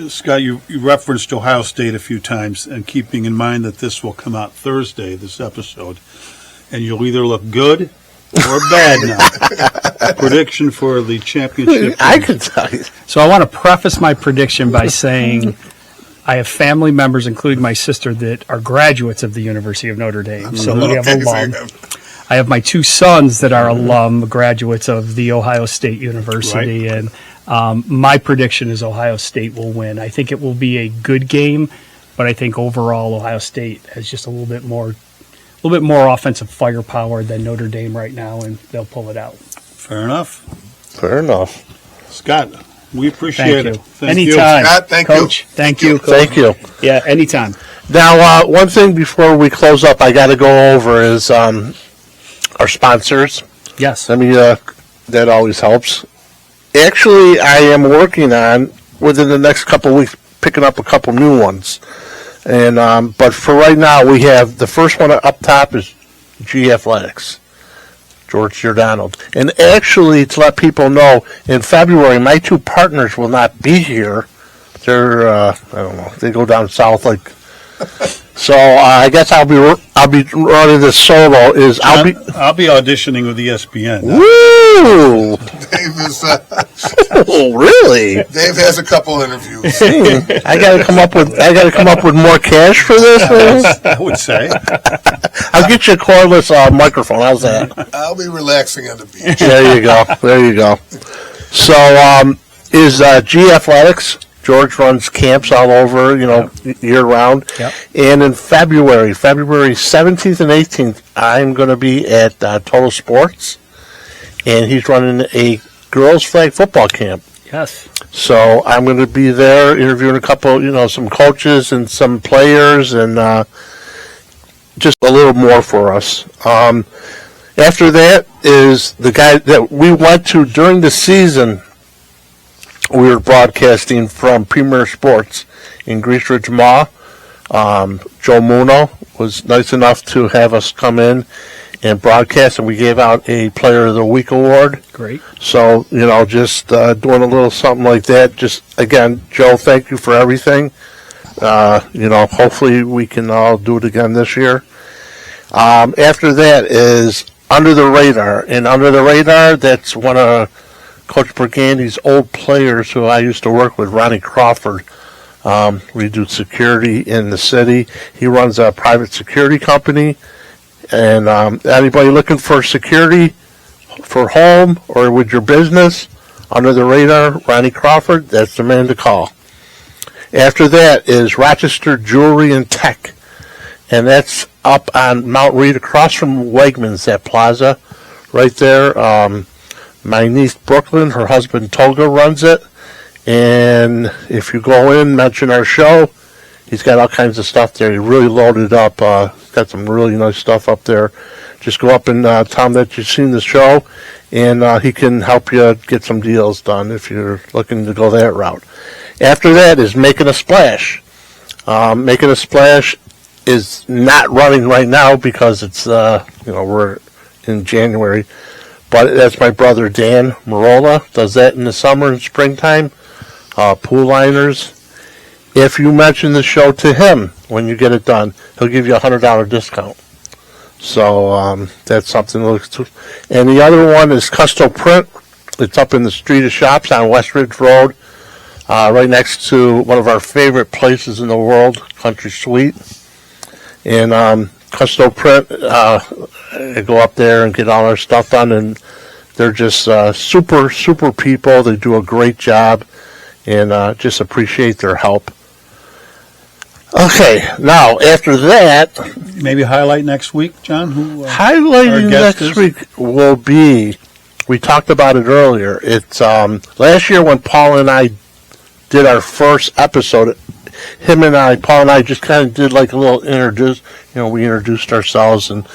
Scott, you referenced Ohio State a few times, and keeping in mind that this will come out Thursday, this episode, and you'll either look good or bad now. Prediction for the championship. I can tell you. So I want to preface my prediction by saying I have family members, including my sister, that are graduates of the University of Notre Dame. So we have alum. I have my two sons that are alum graduates of the Ohio State University, Right. and my prediction is Ohio State will win. I think it will be a good game, but I think overall Ohio State has just a little bit more offensive firepower than Notre Dame right now, and they'll pull it out. Fair enough. Fair enough. Scott, we appreciate Thank you. it. Thank Anytime. Scott, thank you. Coach, thank you. Thank you. Yeah, anytime. Now, one thing before we close up, I got to go over is our sponsors. Yes. I mean, that always helps. Actually, I am working on, within the next couple of weeks, picking up a couple new ones. And but for right now, we have the first one up top is G Athletics, George Giordano. And actually, to let people know, in February, my two partners will not be here. They're, I don't know, they go down south like. So I guess I'll be running this solo. I'll be auditioning with ESPN. Woo! Dave is, Oh, really? Dave has a couple interviews. I got to come up with more cash for this. I would say. I'll get you a cordless microphone. How's that? I'll be relaxing on the beach. There you go. There you go. So is G Athletics. George runs camps all over, year round. Yep. And in February 17th and 18th, I'm going to be at Total Sports, and he's running a girls' flag football camp. Yes. So I'm going to be there interviewing a couple, some coaches and some players, and just a little more for us. After that is the guy that we went to during the season. We were broadcasting from Premier Sports in Grease Ridge Mall. Joe Muno was nice enough to have us come in and broadcast, and we gave out a Player of the Week award. Great. So, just doing a little something like that. Just, again, Joe, thank you for everything. Hopefully we can all do it again this year. After that is Under the Radar. And Under the Radar, that's one of Coach Burgandy's old players who I used to work with, Ronnie Crawford. We do security in the city. He runs a private security company. And anybody looking for security for home or with your business, Under the Radar, Ronnie Crawford, that's the man to call. After that is Rochester Jewelry and Tech. And that's up on Mount Reed, across from Wegmans, that plaza right there. My niece Brooklyn, her husband Toga runs it. And if you go in, mention our show, he's got all kinds of stuff there. He really loaded up. Got some really nice stuff up there. Just go up and tell him that you've seen the show, and he can help you get some deals done if you're looking to go that route. After that is Making a Splash. Making a Splash is not running right now because it's we're in January, but that's my brother Dan Marola does that in the summer and springtime. Pool liners. If you mention the show to him when you get it done, he'll give you a $100 discount. So that's something to look to. And the other one is Custo Print. It's up in the Street of Shops on West Ridge Road, right next to one of our favorite places in the world, Country Sweet. And Custo Print, I go up there and get all our stuff done, and they're just super, super people. They do a great job, and just appreciate their help. Okay, now after that, Maybe highlight next week, John? Who our highlighting guest next is? week will be, we talked about it earlier. It's last year when Paul and I did our first episode. Paul and I just kind of did like a little we introduced ourselves and,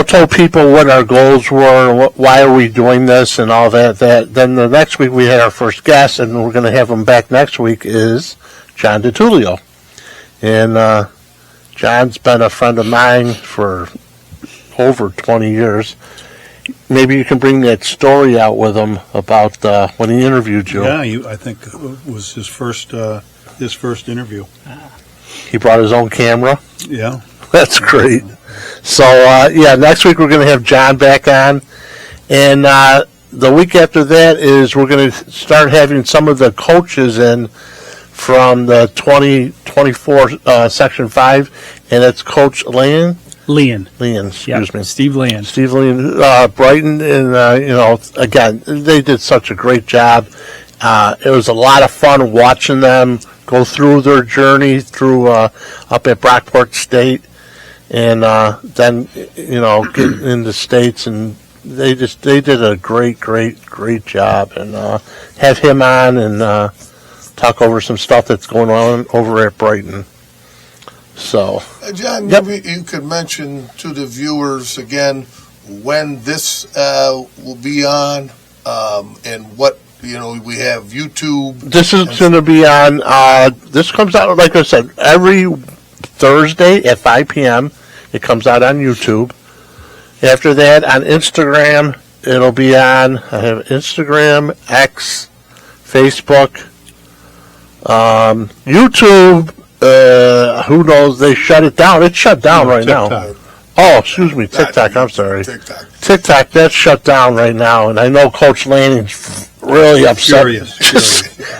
told people what our goals were and why are we doing this and all that. Then the next week we had our first guest, and we're going to have him back next week, is John DiTullio. And John's been a friend of mine for over 20 years. Maybe you can bring that story out with him about when he interviewed you. Yeah, I think it was his first interview. He brought his own camera. Yeah. That's great. So, next week we're going to have John back on. And the week after that is we're going to start having some of the coaches in from the 2024 Section 5, and it's Coach Leon, excuse me. Steve Land. Steve Leon, Brighton, and, again, they did such a great job. It was a lot of fun watching them go through their journey through up at Brockport State, and then get into states, and they did a great job, and have him on and talk over some stuff that's going on over at Brighton. So, John, Yep. maybe you could mention to the viewers again when this will be on, and what we have YouTube. this is going to be on. This comes out, like I said, every Thursday at 5 p.m. It comes out on YouTube. After that, on Instagram, it'll be on. I have Instagram, X, Facebook, YouTube. Who knows? They shut it down. It's shut down right now. TikTok. Oh, excuse me, TikTok. I'm sorry. TikTok. That's shut down right now, and I know Coach Lanning's really upset. Furious.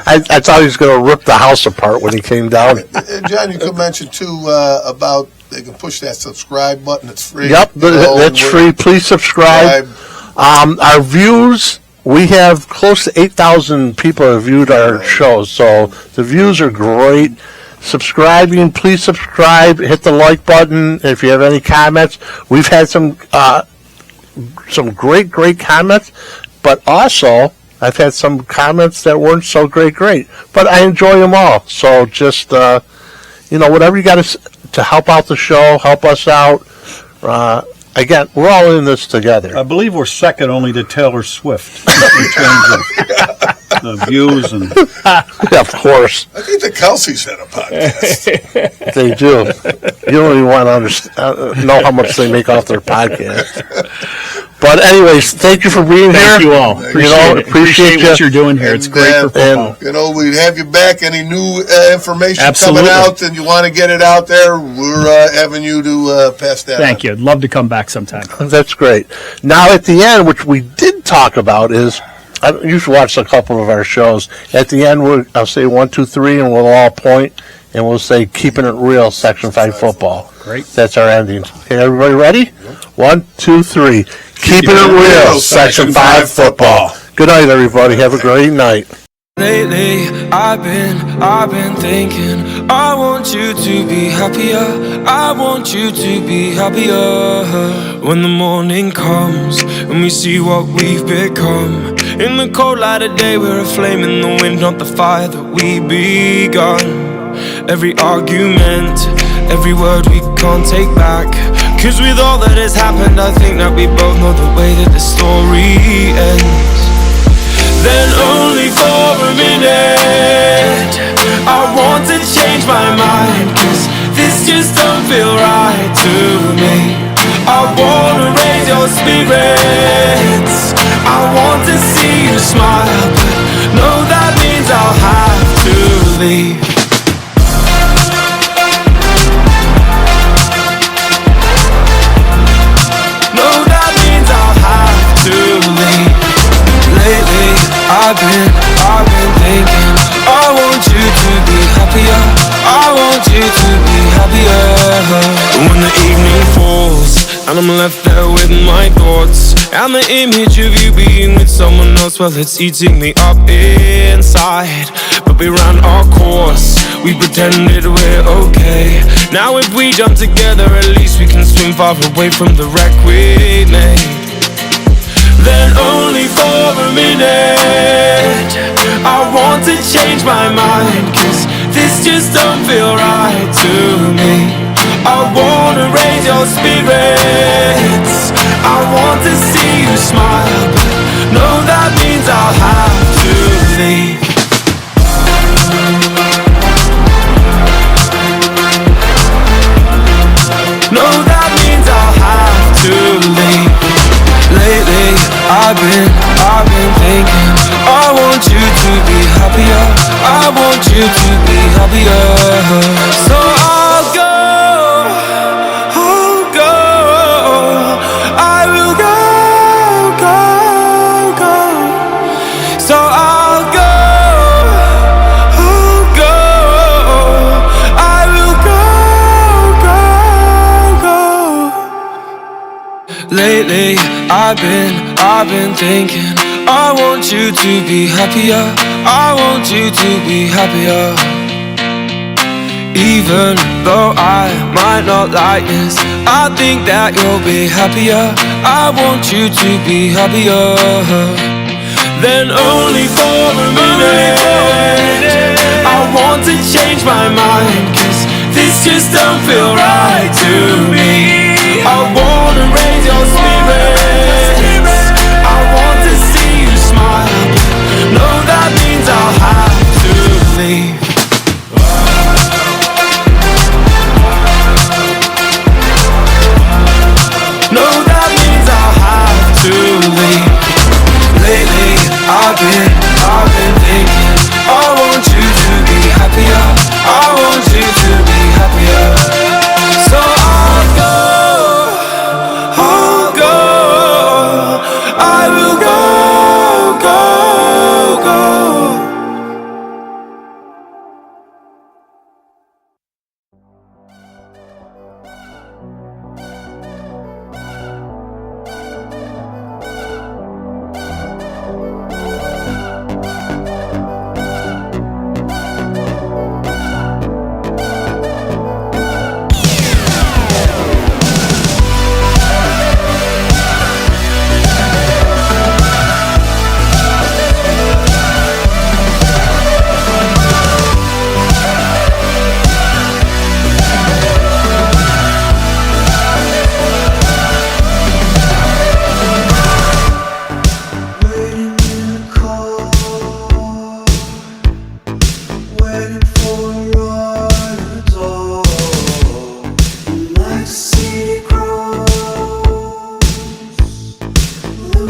I thought he was going to rip the house apart when he came down. And John, you could mention too about they can push that subscribe button. It's free. Yep, that's free. Please subscribe. Our views, we have close to 8,000 people have viewed our shows, so the views are great. Subscribing, please subscribe. Hit the like button if you have any comments. We've had some great comments, but also I've had some comments that weren't so great. But I enjoy them all. So just whatever you got to help out the show, help us out. Again, we're all in this together. I believe we're second only to Taylor Swift in terms of views and. Yeah, of course. I think the Kelseys had a podcast. They do. You don't even want to know how much they make off their podcast. But anyways, thank you for being here. Thank you all. Appreciate what you. you're doing here. It's great for football. You know, we'd have you back. Any new information Absolutely. coming out and you want to get it out there, we're having you to pass that Thank on. you. I'd love to come back sometime. That's great. Now, at the end, which we did talk about, is you should watch a couple of our shows. At the end, I'll say 1, 2, 3, and we'll all point, and we'll say "Keeping It Real" Section 5 football. Great. That's our ending. Okay, everybody ready? 1, 2, 3. Keeping It Real Section 5 football. Good night, everybody. Have a great night. Lately, I've been thinking, I want you to be happier, I want you to be happier. When the morning comes, and we see what we've become. In the cold light of day, we're a flame in the wind, not the fire that we begun. Every argument, every word we can't take back. Cause with all that has happened, I think that we both know the way that the story ends. Then only for a minute I want to change my mind, cause this just don't feel right to me. I wanna raise your spirits, I want to see you smile, but no, that means I'll have to leave. No, that means I'll have to leave. Lately, I've been thinking, I want you to be happier, I want you to be happier. When the evening falls, and I'm left there with my thoughts, and the image of you being with someone else, well, it's eating me up inside. But we ran our course, we pretended we're okay. Now if we jump together, at least we can swim far away from the wreck we made. Then only for a minute I want to change my mind, cause this just don't feel right to me. I wanna raise your spirits, I want to see you smile, but no, that means I'll have to leave. No, that means I'll have to leave. Lately, I've been thinking, I want you to be happier, I want you to be happier. So I'll go, I will go. So I'll go, I will go. Lately, I've been thinking, I want you to be happier, I want you to be happier. Even though I might not like this, I think that you'll be happier, I want you to be happier. Then only for a minute I want to change my mind, cause this just don't feel right to me. I wanna raise your spirits, I want to see you smile, no, that means I'll have to leave. No, that means I'll have to leave. Lately, I've been thinking, I want you to be happier, I want you to be happier. So I'll go,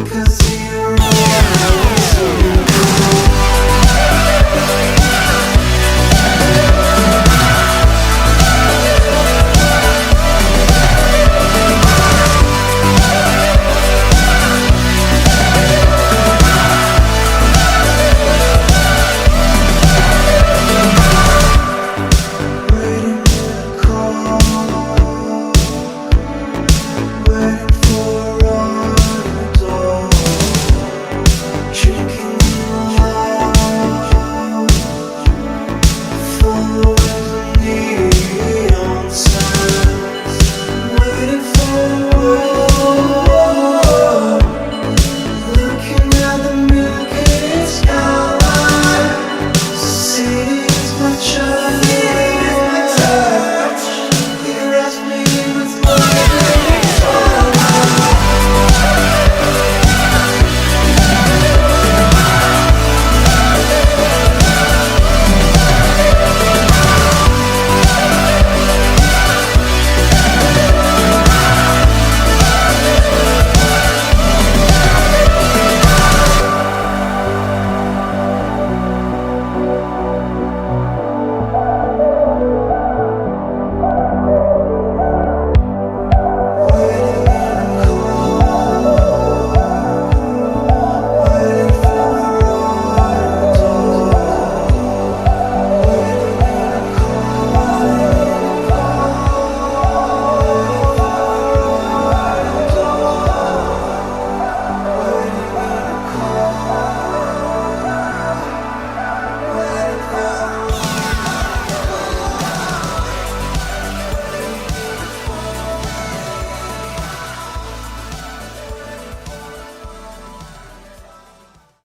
can see you